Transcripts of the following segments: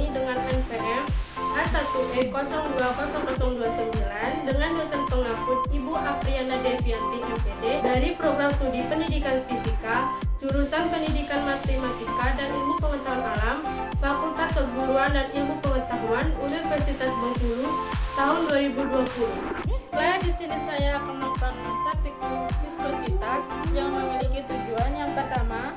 ini dengan NPM A1E0200029 dengan dosen pengampu Ibu Afriana Devianti MPD dari Program Studi Pendidikan Fisika, Jurusan Pendidikan Matematika dan Ilmu Pengetahuan Alam, Fakultas Keguruan dan Ilmu Pengetahuan Universitas Bengkulu tahun 2020. Di sini saya akan melakukan praktikum viskositas yang memiliki tujuan yang pertama,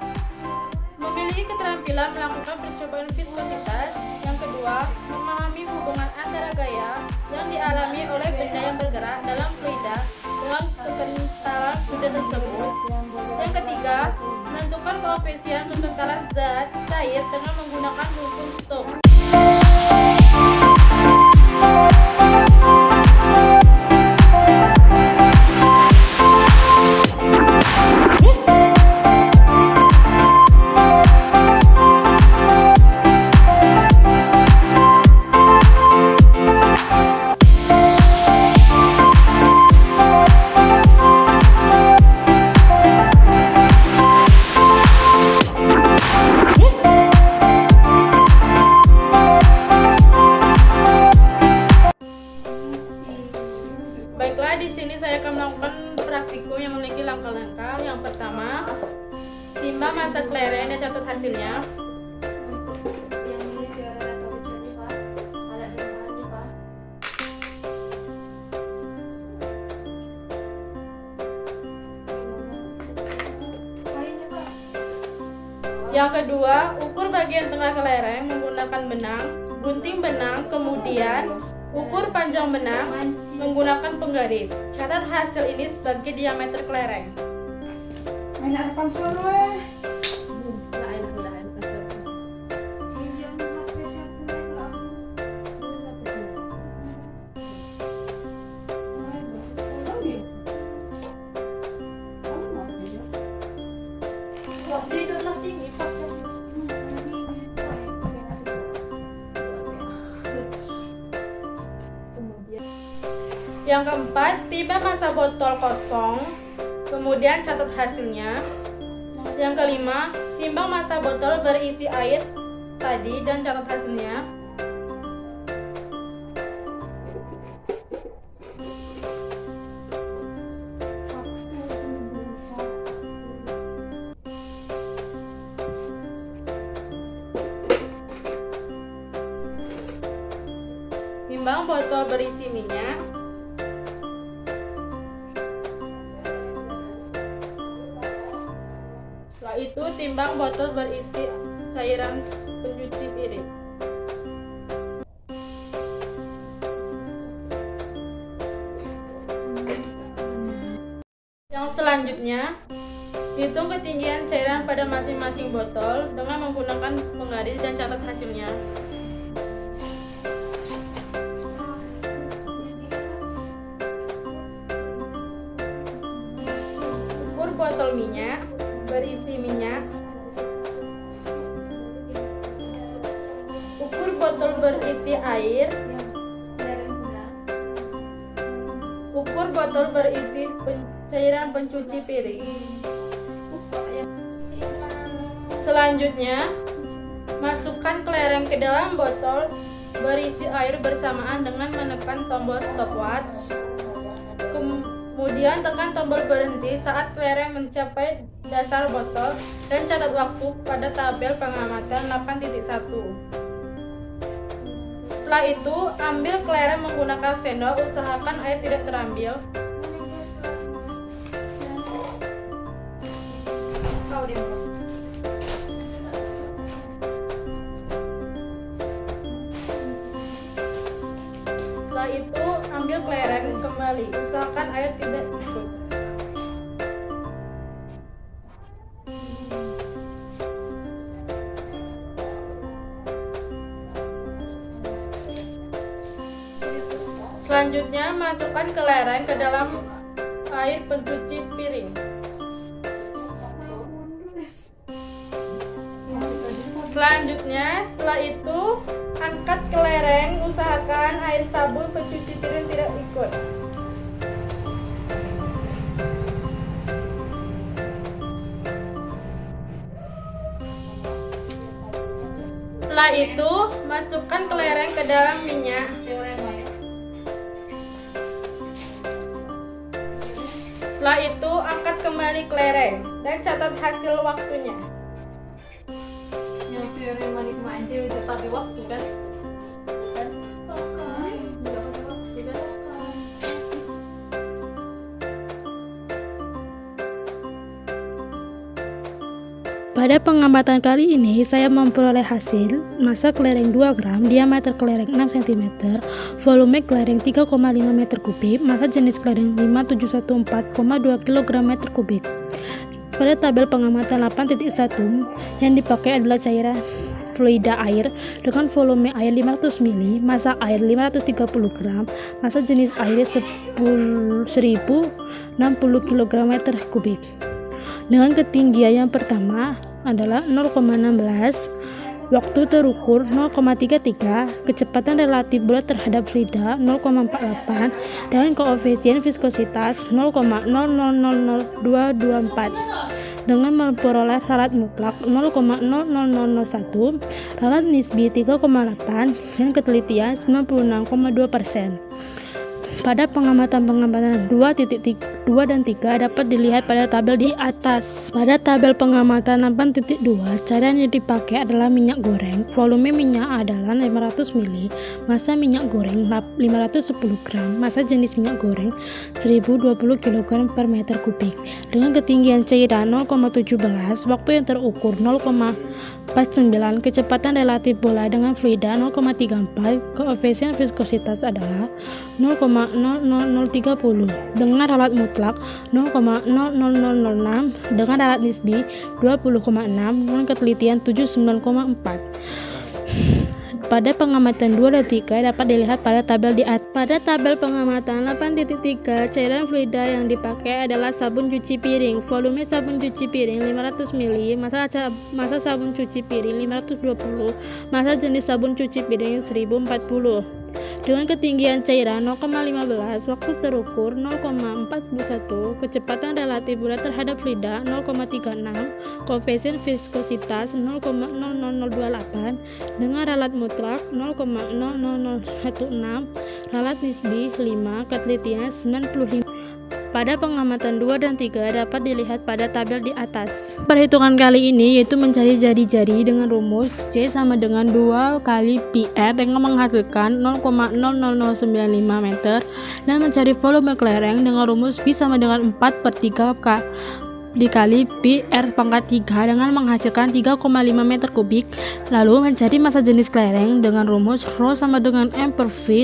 memiliki keterampilan melakukan percobaan viskositas. Yang kedua, memahami hubungan antara gaya yang dialami oleh benda yang bergerak dalam fluida dengan kekentalan fluida tersebut. Yang ketiga, menentukan koefisien kekentalan zat cair dengan menggunakan hukum Stokes. Baiklah, di sini saya akan melakukan praktikum yang memiliki langkah-langkah. Yang pertama, timbang massa kelereng dan catat hasilnya. Yang kedua, ukur bagian tengah kelereng menggunakan benang, gunting benang, kemudian ukur panjang benang menggunakan penggaris. Catat hasil ini sebagai diameter kelereng. Enak rekam suara. Yang keempat, timbang massa botol kosong, kemudian catat hasilnya. Yang kelima, timbang massa botol berisi air tadi dan catat hasilnya. Timbang botol berisi minyak. Setelah itu, timbang botol berisi cairan pencuci piring. Yang selanjutnya, hitung ketinggian cairan pada masing-masing botol dengan menggunakan penggaris dan catat hasilnya. Ukur botol minyak berisi minyak. Ukur botol berisi air. Ukur botol berisi cairan pencuci piring. Selanjutnya, masukkan kelereng ke dalam botol berisi air bersamaan dengan menekan tombol stopwatch. Kemudian tekan tombol berhenti saat kelereng mencapai dasar botol dan catat waktu pada tabel pengamatan 8.1. Setelah itu, ambil kelereng menggunakan sendok, usahakan air tidak terambil. Setelah itu, ambil kelereng kembali, usahakan air tidak ikut. Selanjutnya, masukkan kelereng ke dalam air pencuci piring. Selanjutnya, setelah itu, angkat kelereng, usahakan air sabun pencuci piring tidak ikut. Setelah Setelah itu, masukkan kelereng ke dalam minyak. Setelah itu, angkat kembali kelereng dan catat hasil waktunya. Yang teori manik itu tapi waktu kan? Pada pengamatan kali ini, saya memperoleh hasil massa kelereng 2 gram, diameter kelereng 6 cm, volume kelereng 3,5 meter kubik, massa jenis kelereng 5714,2 kg meter kubik. Pada tabel pengamatan 8.1 yang dipakai adalah cairan fluida air dengan volume air 500 ml, massa air 530 gram, massa jenis air 1060 kg meter kubik. Dengan ketinggian yang pertama adalah 0,16, waktu terukur 0,33, kecepatan relatif bola terhadap fluida 0,48, dan koefisien viskositas 0,0000224. Dengan memperoleh ralat mutlak 0,00001, ralat nisbi 3,8, dan ketelitian 96,2%. Pada pengamatan 2.2 dan 3 dapat dilihat pada tabel di atas. Pada tabel pengamatan 8.2, cairan yang dipakai adalah minyak goreng. Volume minyak adalah 500 ml, massa minyak goreng 510 gram, massa jenis minyak goreng 1020 kg per meter kubik. Dengan ketinggian cairan 0,17, waktu yang terukur 0,49, kecepatan relatif bola dengan fluida 0,34, koefisien viskositas adalah 0,00030, dengan ralat mutlak 0,00006, dengan ralat nisbi 20,6, dengan ketelitian 79,4. Pada pengamatan 2 dan 3 dapat dilihat pada tabel di atas. Pada tabel pengamatan 8.3, cairan fluida yang dipakai adalah sabun cuci piring. Volume sabun cuci piring 500 ml, massa sabun cuci piring 520, massa jenis sabun cuci piring 1040. Dengan ketinggian cairan 0,15, waktu terukur 0,41, kecepatan relatif bola terhadap fluida 0,36, koefisien viskositas 0,00028, dengan ralat mutlak 0,00016, ralat nisbi 5, ketelitian 95. Pada pengamatan 2 dan 3 dapat dilihat pada tabel di atas. Perhitungan kali ini yaitu mencari jari-jari dengan rumus C sama dengan 2 kali PR dengan menghasilkan 0,00095 meter, dan mencari volume kelereng dengan rumus V sama dengan 4/3 dikali pi R pangkat 3 dengan menghasilkan 3,5 meter kubik. Lalu mencari massa jenis kelereng dengan rumus Rho sama dengan M per V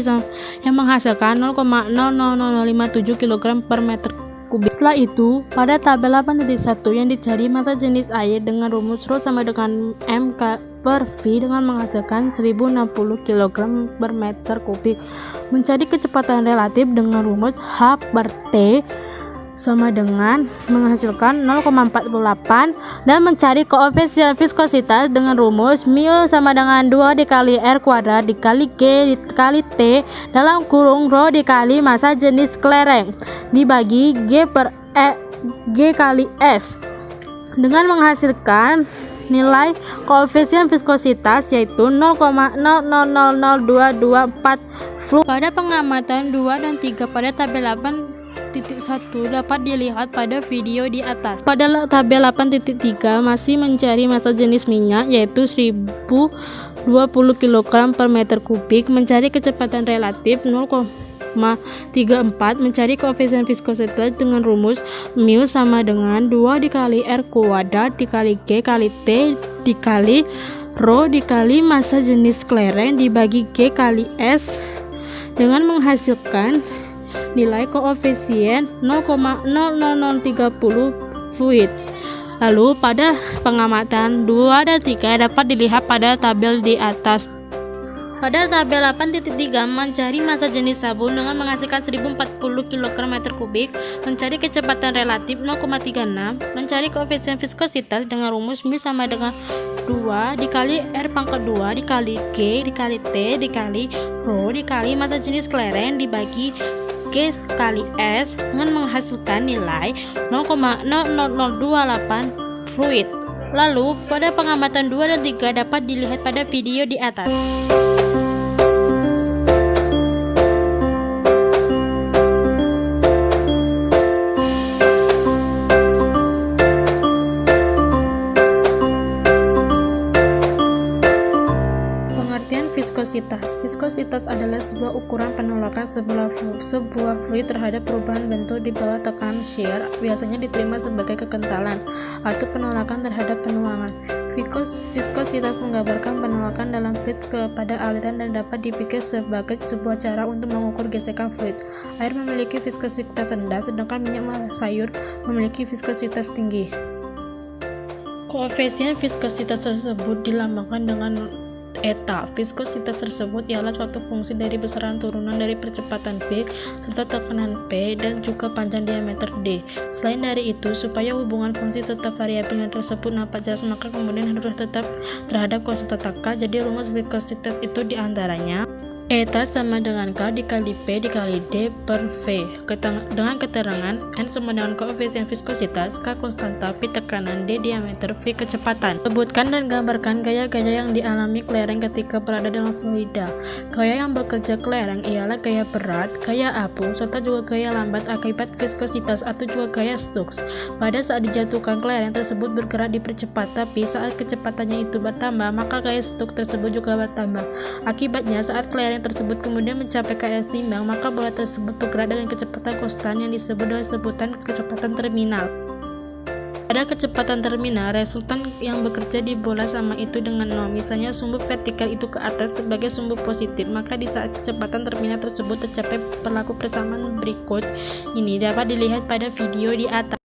yang menghasilkan 0,00057 kg per meter kubik. Setelah itu, pada tabel 8.1 yang dicari massa jenis air dengan rumus Rho sama dengan M per V dengan menghasilkan 1060 kg per meter kubik. Mencari kecepatan relatif dengan rumus H per T sama dengan menghasilkan 0,48, dan mencari koefisien viskositas dengan rumus mu sama dengan 2 dikali R kuadrat dikali G dikali T dalam kurung Rho dikali massa jenis kelereng dibagi G per G kali S, dengan menghasilkan nilai koefisien viskositas yaitu 0,000224 flux. Pada pengamatan 2 dan 3 pada tabel 8.1 dapat dilihat pada video di atas. Pada tabel 8.3 masih mencari massa jenis minyak yaitu 1020 kg per meter kubik, mencari kecepatan relatif 0,34, mencari koefisien viskositas dengan rumus mu sama dengan 2 dikali R kuadrat dikali G kali T dikali Rho dikali massa jenis kelereng dibagi G kali S, dengan menghasilkan nilai koefisien 0,00030 fluid. Lalu pada pengamatan 2 dan 3 dapat dilihat pada tabel di atas. Pada tabel 8.3 mencari massa jenis sabun dengan menghasilkan 1040 kg meter kubik, mencari kecepatan relatif 0,36, mencari koefisien viskositas dengan rumus mu sama dengan 2 dikali R pangkat 2 dikali G dikali T dikali Rho dikali massa jenis kelereng dibagi G kali S, dengan menghasilkan nilai 0,00028 fluid. Lalu, pada pengamatan 2 dan 3 dapat dilihat pada video di atas. Pengertian viskositas. Viskositas adalah sebuah ukuran penolakan sebuah fluid terhadap perubahan bentuk di bawah tekanan shear, biasanya diterima sebagai kekentalan atau penolakan terhadap penuangan. Viskositas menggambarkan penolakan dalam fluid kepada aliran dan dapat dipikir sebagai sebuah cara untuk mengukur gesekan fluid. Air memiliki viskositas rendah, sedangkan minyak sayur memiliki viskositas tinggi. Koefisien viskositas tersebut dilambangkan dengan eta. Viskositas tersebut ialah suatu fungsi dari besaran turunan dari percepatan V serta tekanan P dan juga panjang diameter D. Selain dari itu, supaya hubungan fungsi tetap variabel tersebut nampak jelas, maka kemudian harus tetap terhadap konstanta K. Jadi rumus viskositas itu diantaranya eta sama dengan K dikali P dikali D per V, dengan keterangan N sama dengan koefisien viskositas, K konstanta, P tekanan, D diameter, V kecepatan. Sebutkan dan gambarkan gaya-gaya yang dialami kelereng ketika berada dalam fluida. Gaya yang bekerja kelereng ialah gaya berat, gaya apung, serta juga gaya lambat akibat viskositas atau juga gaya Stokes. Pada saat dijatuhkan, kelereng tersebut bergerak dipercepat, tapi saat kecepatannya itu bertambah, maka gaya Stokes tersebut juga bertambah. Akibatnya, saat kelereng tersebut kemudian mencapai keadaan seimbang, maka bola tersebut bergerak dengan kecepatan konstan yang disebut dengan sebutan kecepatan terminal. Pada kecepatan terminal, resultan yang bekerja di bola sama itu dengan 0. Misalnya sumbu vertikal itu ke atas sebagai sumbu positif, maka di saat kecepatan terminal tersebut tercapai, berlaku persamaan berikut ini dapat dilihat pada video di atas.